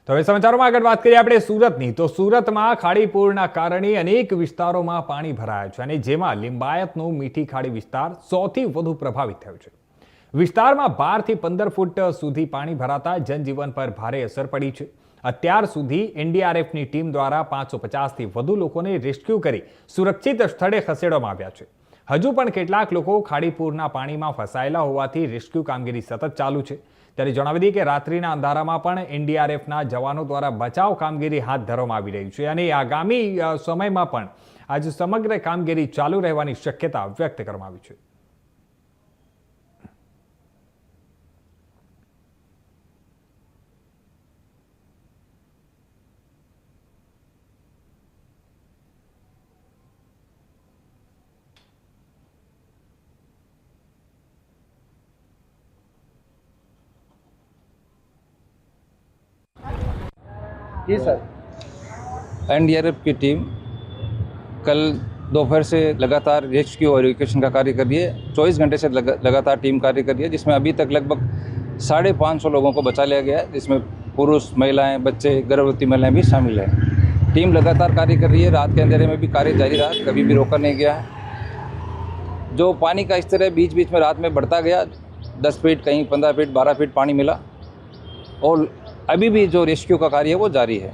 તો હવે સમાચારોમાં આગળ વાત કરીએ આપણે સુરતની તો સુરતમાં ખાડી પૂરના કારણે અનેક વિસ્તારોમાં પાણી ભરાયા છે અને જેમાં લિંબાયતનો મીઠી ખાડી વિસ્તાર સૌથી વધુ પ્રભાવિત થયો છે। વિસ્તારમાં 12 થી 15 ફૂટ સુધી પાણી ભરાતા જનજીવન પર ભારે અસર પડી છે। અત્યાર સુધી એનડીઆરએફની ટીમ દ્વારા 550 થી વધુ લોકોને રેસ્ક્યુ કરી સુરક્ષિત સ્થળે ખસેડવામાં આવ્યા છે। હજુ પણ કેટલાક લોકો ખાડી પૂરના પાણીમાં ફસાયેલા હોવાથી રેસ્ક્યુ કામગીરી સતત ચાલુ છે। ત્યારે જણાવી દઈએ કે રાત્રિના અંધારામાં પણ એનડીઆરએફના જવાનો દ્વારા બચાવ કામગીરી હાથ ધરવામાં આવી રહી છે અને આગામી સમયમાં પણ આજે સમગ્ર કામગીરી ચાલુ રહેવાની શક્યતા વ્યક્ત કરવામાં આવી છે। जी सर, एनडीआरएफ की टीम कल दोपहर से लगातार रेस्क्यू और इवैक्यूएशन का कार्य कर रही है। 24 घंटे से लगातार टीम कार्य कर रही है, जिसमें अभी तक लगभग 550 लोगों को बचा लिया गया है, जिसमें पुरुष, महिलाएं, बच्चे, गर्भवती महिलाएं भी शामिल हैं। टीम लगातार कार्य कर रही है। रात के अंधेरे में भी कार्य जारी रहा, कभी भी रोका नहीं गया है। जो पानी का स्तर है बीच बीच में रात में बढ़ता गया, 10 फीट, कहीं 15 फीट, 12 फीट पानी मिला और अभी भी जो रेस्क्यू का कार्य है वो जारी है।